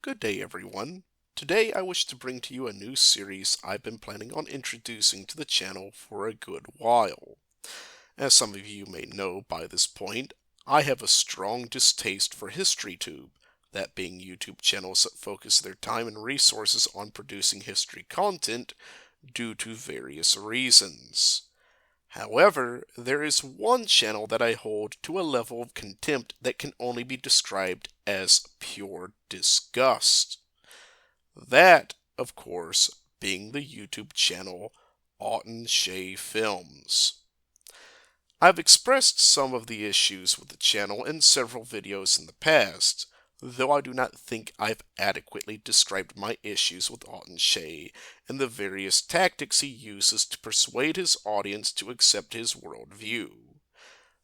Good day, everyone. Today I wish to bring to you a new series I've been planning on introducing to the channel for a good while. As some of you may know by this point, I have a strong distaste for HistoryTube, that being YouTube channels that focus their time and resources on producing history content due to various reasons. However, there is one channel that I hold to a level of contempt that can only be described as pure disgust. That, of course, being the YouTube channel Atun Shei Films. I've expressed some of the issues with the channel in several videos in the past, though I do not think I've adequately described my issues with Atun Shei and the various tactics he uses to persuade his audience to accept his worldview.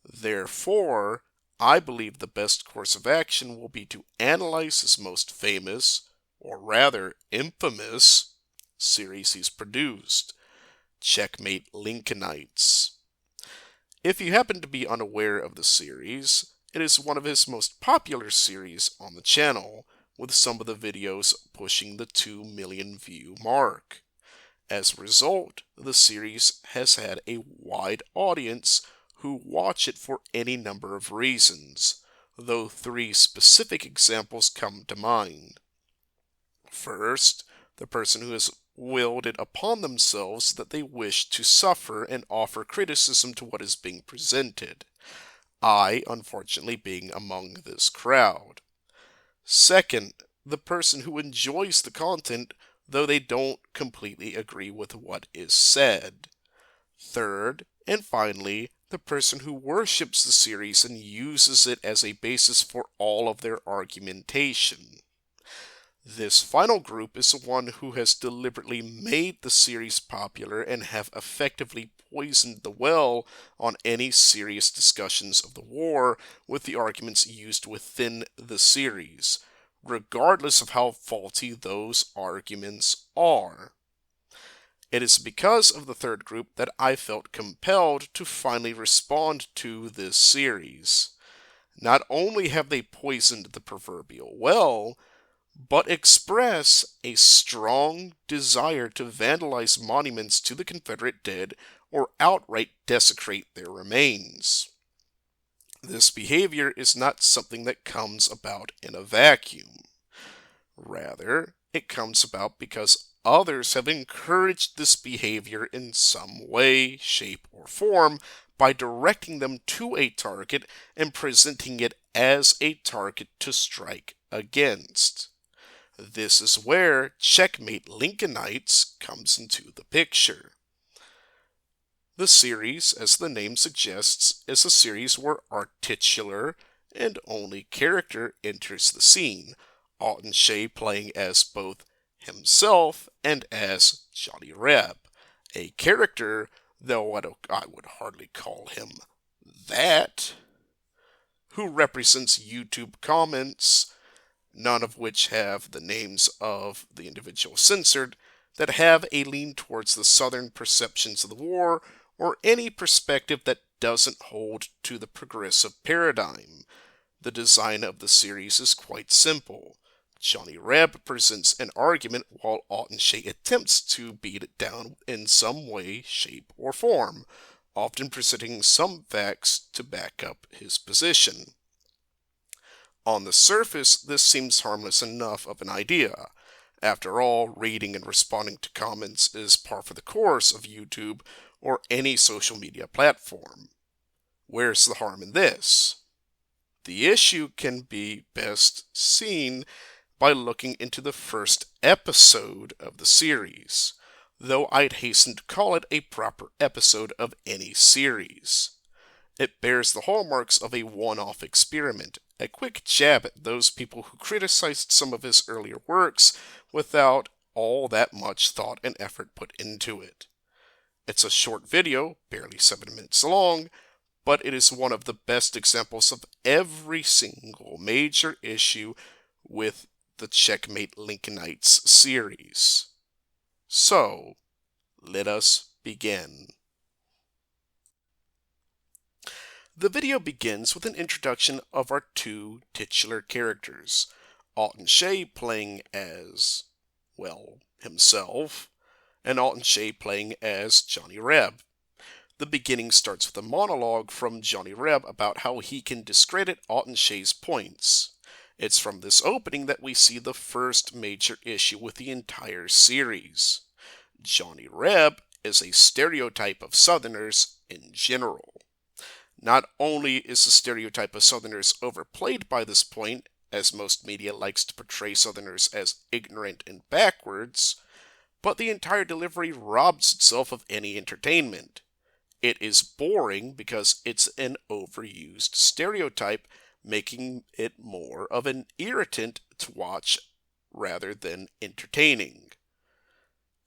Therefore, I believe the best course of action will be to analyze his most famous, or rather infamous, series he's produced, Checkmate Lincolnites. If you happen to be unaware of the series, it is one of his most popular series on the channel, with some of the videos pushing the 2 million view mark. As a result, the series has had a wide audience who watch it for any number of reasons, though 3 specific examples come to mind. First, the person who has willed it upon themselves that they wish to suffer and offer criticism to what is being presented. I, unfortunately, being among this crowd. Second, the person who enjoys the content, though they don't completely agree with what is said. Third, and finally, the person who worships the series and uses it as a basis for all of their argumentation. This final group is the one who has deliberately made the series popular and have effectively poisoned the well on any serious discussions of the war with the arguments used within the series, regardless of how faulty those arguments are. It is because of the third group that I felt compelled to finally respond to this series. Not only have they poisoned the proverbial well, but express a strong desire to vandalize monuments to the Confederate dead or outright desecrate their remains. This behavior is not something that comes about in a vacuum. Rather, it comes about because others have encouraged this behavior in some way, shape, or form by directing them to a target and presenting it as a target to strike against. This is where Checkmate Lincolnites comes into the picture. The series, as the name suggests, is a series where our titular and only character enters the scene, Atun Shei playing as both himself and as Johnny Reb, a character, though I would hardly call him that, who represents YouTube comments, none of which have the names of the individual censored, that have a lean towards the Southern perceptions of the war, or any perspective that doesn't hold to the progressive paradigm. The design of the series is quite simple. Johnny Reb presents an argument while Atun Shei attempts to beat it down in some way, shape, or form, often presenting some facts to back up his position. On the surface, this seems harmless enough of an idea. After all, reading and responding to comments is par for the course of YouTube or any social media platform. Where's the harm in this? The issue can be best seen by looking into the first episode of the series, though I'd hasten to call it a proper episode of any series. It bears the hallmarks of a one-off experiment, a quick jab at those people who criticized some of his earlier works without all that much thought and effort put into it. It's a short video, barely 7 minutes long, but it is one of the best examples of every single major issue with the Checkmate Lincolnites series. So, let us begin. The video begins with an introduction of our 2 titular characters, Atun Shei playing as, well, himself, and Atun Shei playing as Johnny Reb. The beginning starts with a monologue from Johnny Reb about how he can discredit Atun Shei's points. It's from this opening that we see the first major issue with the entire series. Johnny Reb is a stereotype of Southerners in general. Not only is the stereotype of Southerners overplayed by this point, as most media likes to portray Southerners as ignorant and backwards, but the entire delivery robs itself of any entertainment. It is boring because it's an overused stereotype, making it more of an irritant to watch rather than entertaining.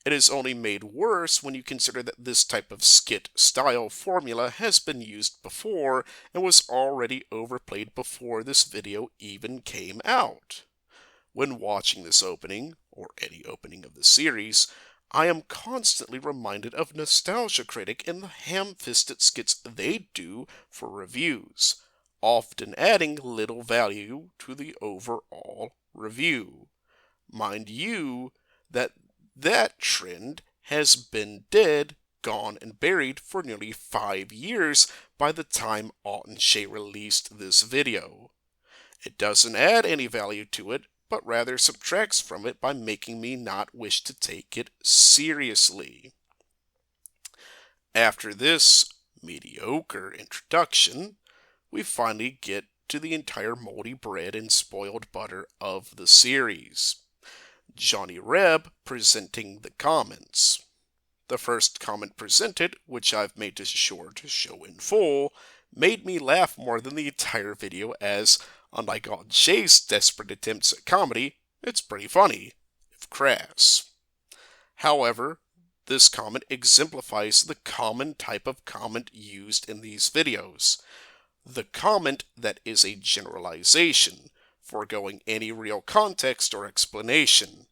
It is only made worse when you consider that this type of skit-style formula has been used before and was already overplayed before this video even came out. When watching this opening, or any opening of the series, I am constantly reminded of Nostalgia Critic and the ham-fisted skits they do for reviews, often adding little value to the overall review. Mind you, that trend has been dead, gone, and buried for nearly 5 years by the time Atun Shei released this video. It doesn't add any value to it, but rather subtracts from it by making me not wish to take it seriously. After this mediocre introduction, we finally get to the entire moldy bread and spoiled butter of the series. Johnny Reb presenting the comments. The first comment presented, which I've made sure to show in full, made me laugh more than the entire video as, unlike Atun Shei's desperate attempts at comedy, it's pretty funny, if crass. However, this comment exemplifies the common type of comment used in these videos. The comment that is a generalization, foregoing any real context or explanation.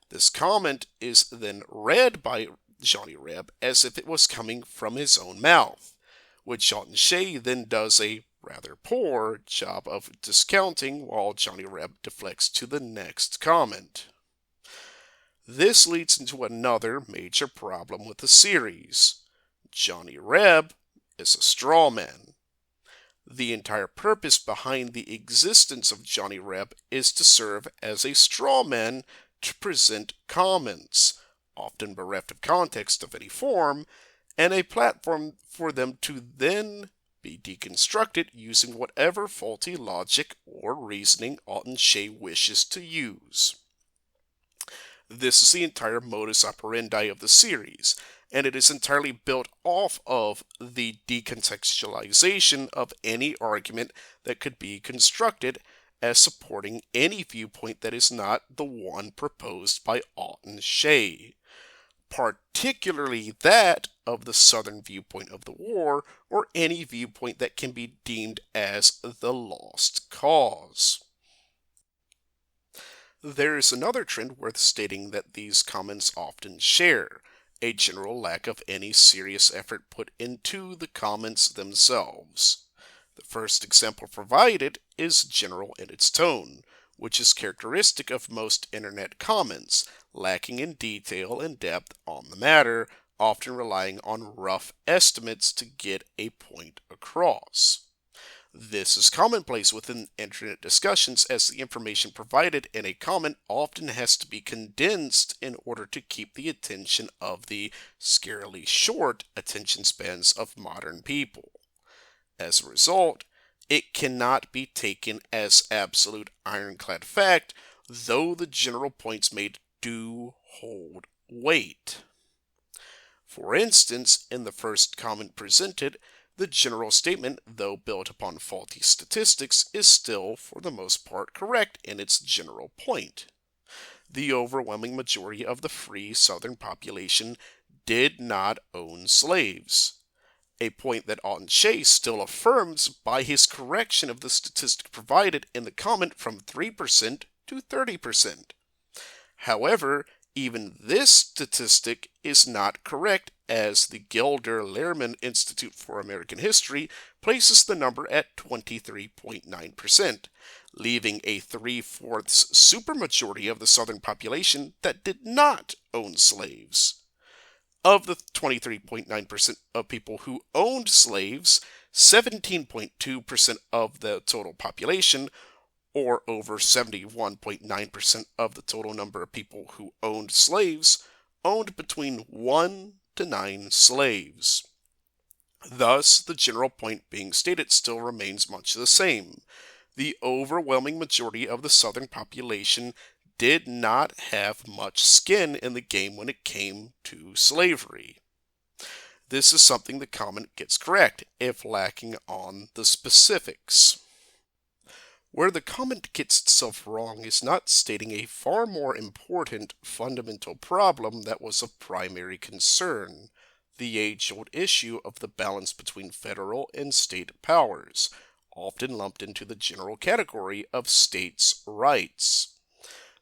This comment is then read by Johnny Reb as if it was coming from his own mouth, which Atun Shei then does a rather poor job of discounting while Johnny Reb deflects to the next comment. This leads into another major problem with the series. Johnny Reb is a straw man. The entire purpose behind the existence of Johnny Reb is to serve as a straw man to present comments, often bereft of context of any form, and a platform for them to then be deconstructed using whatever faulty logic or reasoning Atun Shei wishes to use. This is the entire modus operandi of the series, and it is entirely built off of the decontextualization of any argument that could be constructed as supporting any viewpoint that is not the one proposed by Atun Shei, particularly that of the Southern viewpoint of the war, or any viewpoint that can be deemed as the lost cause. There is another trend worth stating that these comments often share, a general lack of any serious effort put into the comments themselves. The first example provided is general in its tone, which is characteristic of most internet comments, lacking in detail and depth on the matter, often relying on rough estimates to get a point across. This is commonplace within internet discussions, as the information provided in a comment often has to be condensed in order to keep the attention of the scarily short attention spans of modern people. As a result, it cannot be taken as absolute ironclad fact, though the general points made do hold weight. For instance, in the first comment presented, the general statement, though built upon faulty statistics, is still, for the most part, correct in its general point. The overwhelming majority of the free Southern population did not own slaves, a point that Atun Shei still affirms by his correction of the statistic provided in the comment from 3% to 30%. However, even this statistic is not correct, as the Gilder-Lehrman Institute for American History places the number at 23.9%, leaving a 3/4 supermajority of the Southern population that did not own slaves. Of the 23.9% of people who owned slaves, 17.2% of the total population, or over 71.9% of the total number of people who owned slaves, owned between 1 to 9 slaves. Thus, the general point being stated still remains much the same. The overwhelming majority of the Southern population did not have much skin in the game when it came to slavery. This is something the comment gets correct, if lacking on the specifics. Where the comment gets itself wrong is not stating a far more important fundamental problem that was of primary concern, the age-old issue of the balance between federal and state powers, often lumped into the general category of states' rights.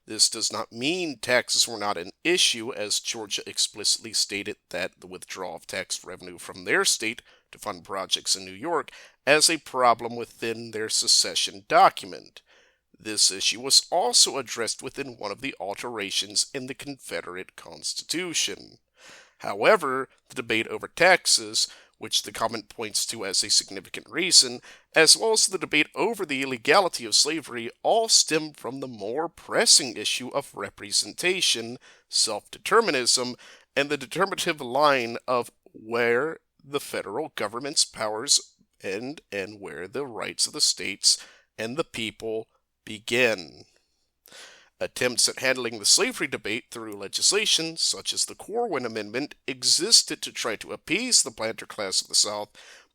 This does not mean taxes were not an issue, as Georgia explicitly stated that the withdrawal of tax revenue from their state to fund projects in New York as a problem within their secession document. This issue was also addressed within one of the alterations in the Confederate Constitution. However, the debate over taxes, which the comment points to as a significant reason, as well as the debate over the illegality of slavery, all stem from the more pressing issue of representation, self-determinism, and the determinative line of where the federal government's powers end and where the rights of the states and the people begin. Attempts at handling the slavery debate through legislation, such as the Corwin Amendment, existed to try to appease the planter class of the South,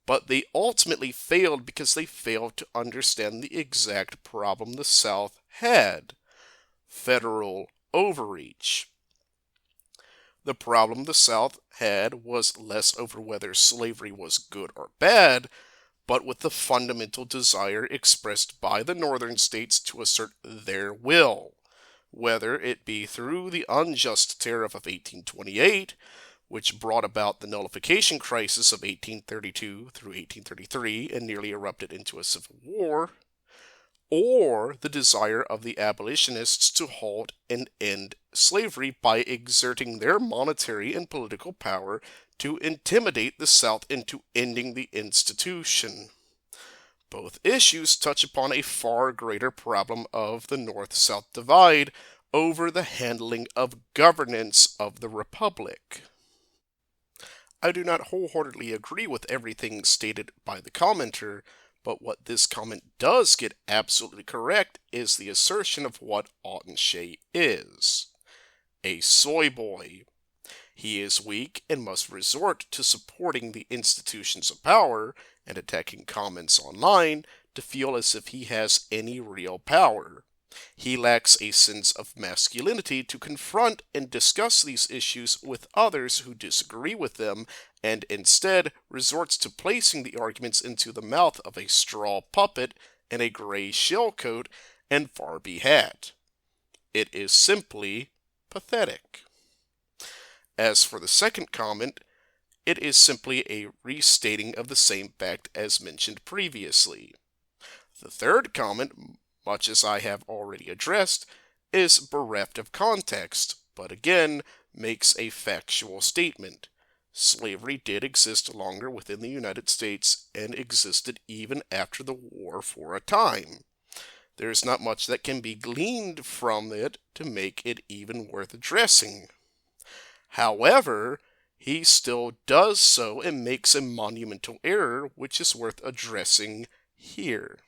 but they ultimately failed because they failed to understand the exact problem the South had: federal overreach. The problem the South had was less over whether slavery was good or bad, but with the fundamental desire expressed by the northern states to assert their will, whether it be through the unjust tariff of 1828, which brought about the nullification crisis of 1832 through 1833 and nearly erupted into a civil war, or the desire of the abolitionists to halt and end slavery by exerting their monetary and political power to intimidate the South into ending the institution. Both issues touch upon a far greater problem of the North-South divide over the handling of governance of the Republic. I do not wholeheartedly agree with everything stated by the commenter, but what this comment does get absolutely correct is the assertion of what Atun Shei is: a soy boy. He is weak and must resort to supporting the institutions of power and attacking comments online to feel as if he has any real power. He lacks a sense of masculinity to confront and discuss these issues with others who disagree with them, and instead resorts to placing the arguments into the mouth of a straw puppet in a gray shell coat and Barbie hat. It is simply pathetic. As for the second comment, it is simply a restating of the same fact as mentioned previously. The third comment, much as I have already addressed, is bereft of context, but again makes a factual statement. Slavery did exist longer within the United States and existed even after the war for a time. There is not much that can be gleaned from it to make it even worth addressing. However, he still does so and makes a monumental error which is worth addressing here.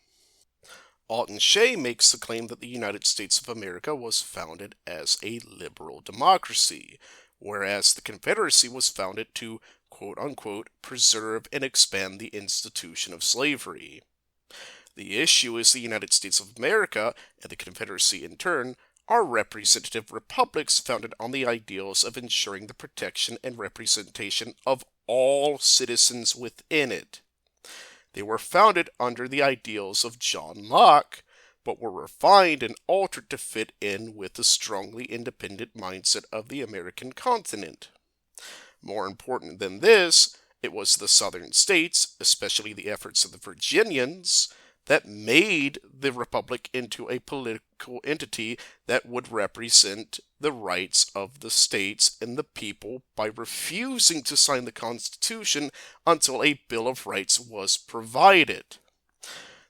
Atun Shei makes the claim that the United States of America was founded as a liberal democracy, whereas the Confederacy was founded to, quote-unquote, preserve and expand the institution of slavery. The issue is the United States of America, and the Confederacy in turn, are representative republics founded on the ideals of ensuring the protection and representation of all citizens within it. They were founded under the ideals of John Locke, but were refined and altered to fit in with the strongly independent mindset of the American continent. More important than this, it was the southern states, especially the efforts of the Virginians, that made the Republic into a political entity that would represent the rights of the states and the people by refusing to sign the Constitution until a Bill of Rights was provided.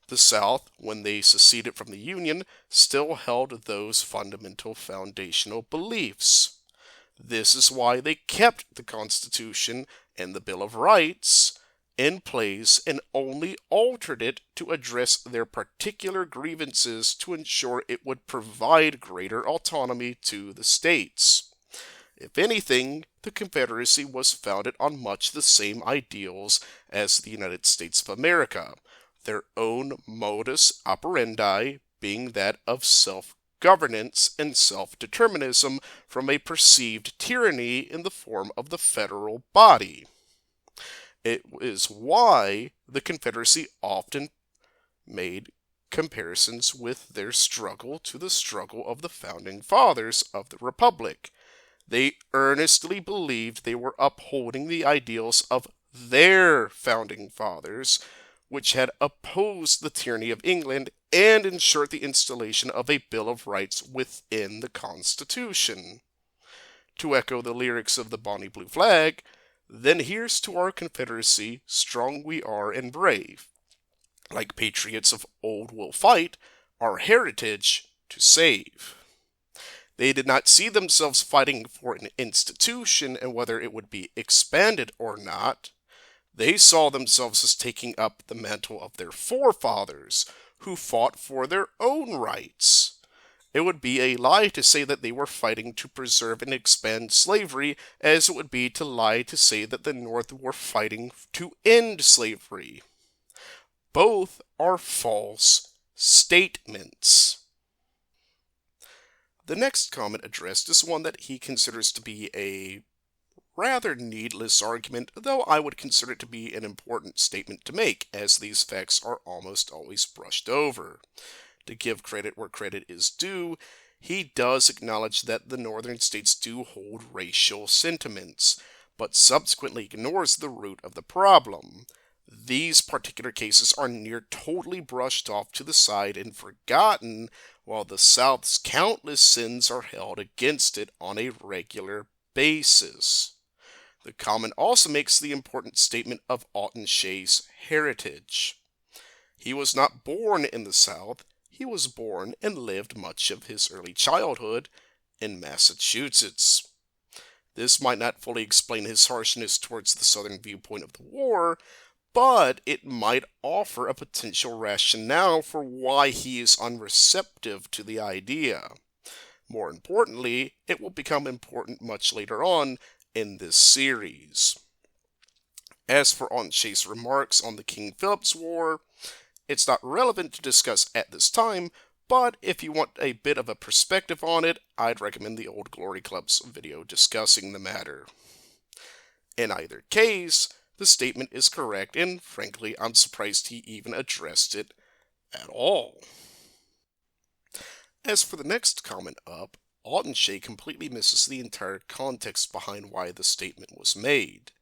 The South, when they seceded from the Union, still held those fundamental foundational beliefs. This is why they kept the Constitution and the Bill of Rights in place and only altered it to address their particular grievances to ensure it would provide greater autonomy to the states. If anything, the Confederacy was founded on much the same ideals as the United States of America, their own modus operandi being that of self-governance and self-determinism from a perceived tyranny in the form of the federal body. It is why the Confederacy often made comparisons with their struggle to the struggle of the founding fathers of the Republic. They earnestly believed they were upholding the ideals of their founding fathers, which had opposed the tyranny of England and ensured the installation of a Bill of Rights within the Constitution. To echo the lyrics of the Bonnie Blue Flag, then here's to our Confederacy, strong we are and brave. Like patriots of old we'll fight, our heritage to save. They did not see themselves fighting for an institution and whether it would be expanded or not. They saw themselves as taking up the mantle of their forefathers, who fought for their own rights. It would be a lie to say that they were fighting to preserve and expand slavery, as it would be to lie to say that the North were fighting to end slavery. Both are false statements. The next comment addressed is one that he considers to be a rather needless argument, though I would consider it to be an important statement to make, as these facts are almost always brushed over. To give credit where credit is due, he does acknowledge that the northern states do hold racial sentiments, but subsequently ignores the root of the problem. These particular cases are near totally brushed off to the side and forgotten, while the South's countless sins are held against it on a regular basis. The comment also makes the important statement of Atun Shei's heritage. He was not born in the South. He was born and lived much of his early childhood in Massachusetts. This might not fully explain his harshness towards the Southern viewpoint of the war, but it might offer a potential rationale for why he is unreceptive to the idea. More importantly, it will become important much later on in this series. As for Atun Shei's remarks on the King Philip's War, it's not relevant to discuss at this time, but if you want a bit of a perspective on it, I'd recommend the Old Glory Club's video discussing the matter. In either case, the statement is correct, and frankly, I'm surprised he even addressed it at all. As for the next comment up, Atun Shei completely misses the entire context behind why the statement was made.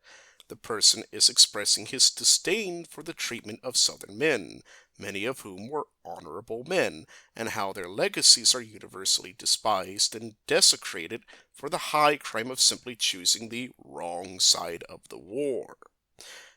The person is expressing his disdain for the treatment of Southern men, many of whom were honorable men, and how their legacies are universally despised and desecrated for the high crime of simply choosing the wrong side of the war.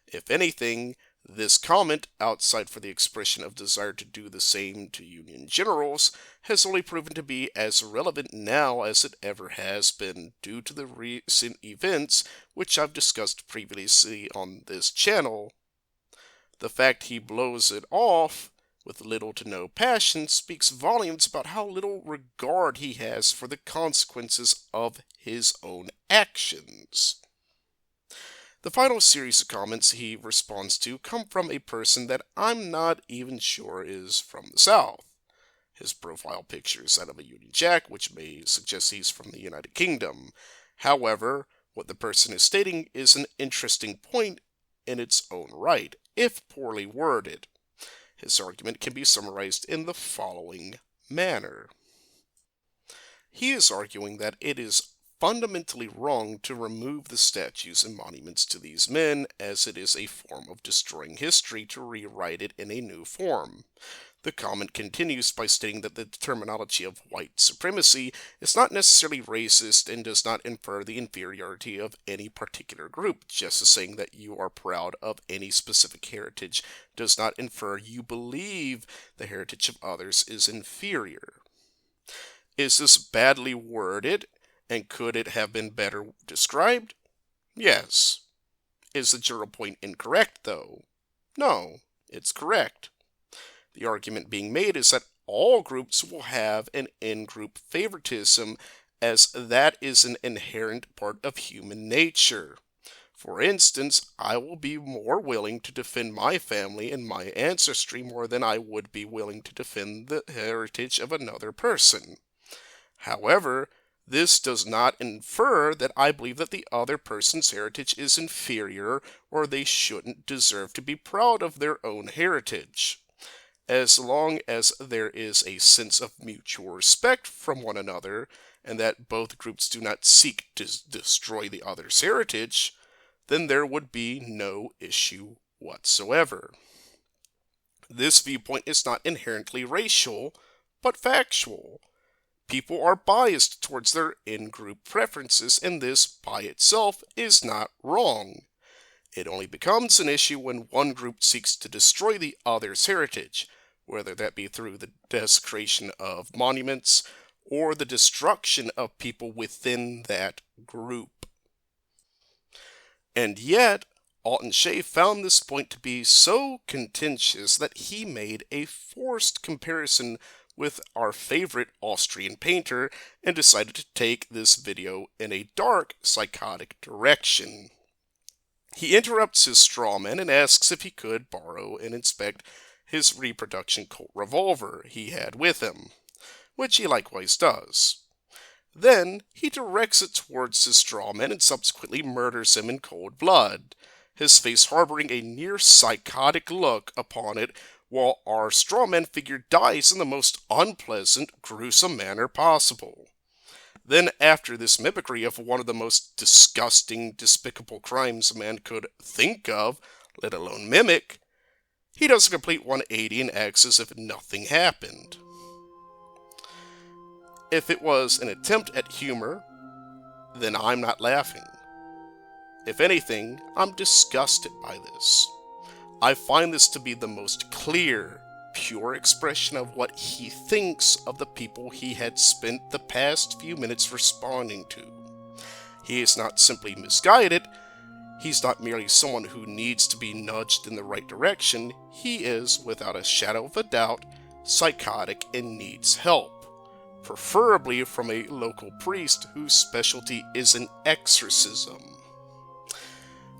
If anything, this comment, outside for the expression of desire to do the same to Union generals, has only proven to be as relevant now as it ever has been due to the recent events which I've discussed previously on this channel. The fact he blows it off with little to no passion speaks volumes about how little regard he has for the consequences of his own actions. The final series of comments he responds to come from a person that I'm not even sure is from the South. His profile picture is that of a Union Jack, which may suggest he's from the United Kingdom. However, what the person is stating is an interesting point in its own right, if poorly worded. His argument can be summarized in the following manner. He is arguing that it is fundamentally wrong to remove the statues and monuments to these men, as it is a form of destroying history to rewrite it in a new form. The comment continues by stating that the terminology of white supremacy is not necessarily racist and does not infer the inferiority of any particular group. Just as saying that you are proud of any specific heritage does not infer you believe the heritage of others is inferior. Is this badly worded, and could it have been better described? Yes. Is the general point incorrect, though? No, it's correct. The argument being made is that all groups will have an in-group favoritism, as that is an inherent part of human nature. For instance, I will be more willing to defend my family and my ancestry more than I would be willing to defend the heritage of another person. However, this does not infer that I believe that the other person's heritage is inferior or they shouldn't deserve to be proud of their own heritage. As long as there is a sense of mutual respect from one another, and that both groups do not seek to destroy the other's heritage, then there would be no issue whatsoever. This viewpoint is not inherently racial, but factual. People are biased towards their in-group preferences, and this by itself is not wrong. It only becomes an issue when one group seeks to destroy the other's heritage, whether that be through the desecration of monuments or the destruction of people within that group. And yet, Atun Shei found this point to be so contentious that he made a forced comparison with our favorite Austrian painter and decided to take this video in a dark, psychotic direction. He interrupts his strawman and asks if he could borrow and inspect his reproduction Colt revolver he had with him, which he likewise does. Then he directs it towards his strawman and subsequently murders him in cold blood, his face harboring a near psychotic look upon it, while our strawman figure dies in the most unpleasant, gruesome manner possible. Then, after this mimicry of one of the most disgusting, despicable crimes a man could think of, let alone mimic, he does a complete 180 and acts as if nothing happened. If it was an attempt at humor, then I'm not laughing. If anything, I'm disgusted by this. I find this to be the most clear, pure expression of what he thinks of the people he had spent the past few minutes responding to. He is not simply misguided. He's not merely someone who needs to be nudged in the right direction. He is, without a shadow of a doubt, psychotic and needs help, preferably from a local priest whose specialty is an exorcism.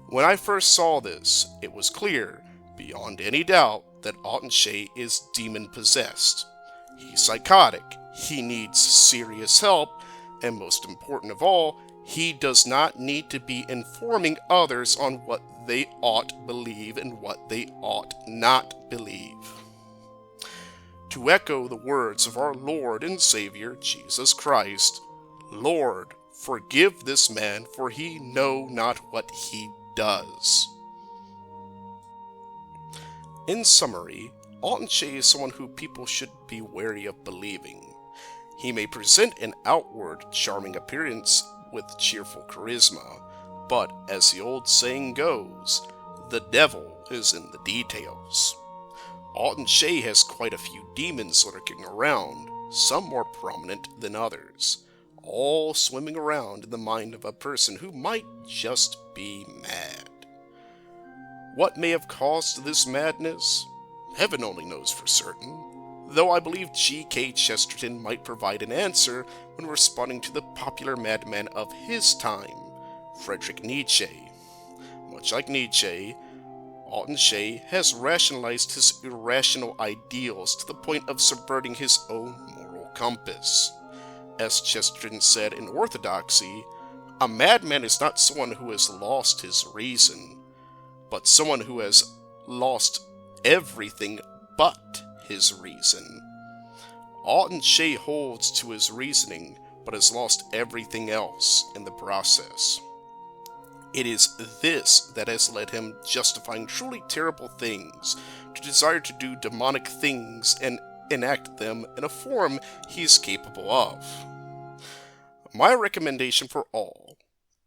When I first saw this, it was clear, beyond any doubt, that Atun Shei is demon-possessed. He's psychotic, he needs serious help, and most important of all, he does not need to be informing others on what they ought believe and what they ought not believe. To echo the words of our Lord and Savior, Jesus Christ, Lord, forgive this man, for he know not what he does. In summary, Atun Shei is someone who people should be wary of believing. He may present an outward, charming appearance with cheerful charisma, but as the old saying goes, the devil is in the details. Atun Shei has quite a few demons lurking around, some more prominent than others, all swimming around in the mind of a person who might just be mad. What may have caused this madness? Heaven only knows for certain, though I believe G.K. Chesterton might provide an answer when responding to the popular madman of his time, Friedrich Nietzsche. Much like Nietzsche, Atun Shei has rationalized his irrational ideals to the point of subverting his own moral compass. As Chesterton said in Orthodoxy, a madman is not someone who has lost his reason, but someone who has lost everything but his reason. Atun Shei holds to his reasoning, but has lost everything else in the process. It is this that has led him, justifying truly terrible things, to desire to do demonic things and enact them in a form he is capable of. My recommendation for all: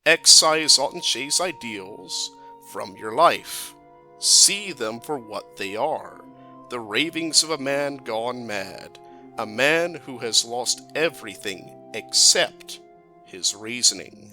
excise Atun Shei's ideals from your life. See them for what they are: the ravings of a man gone mad, a man who has lost everything except his reasoning.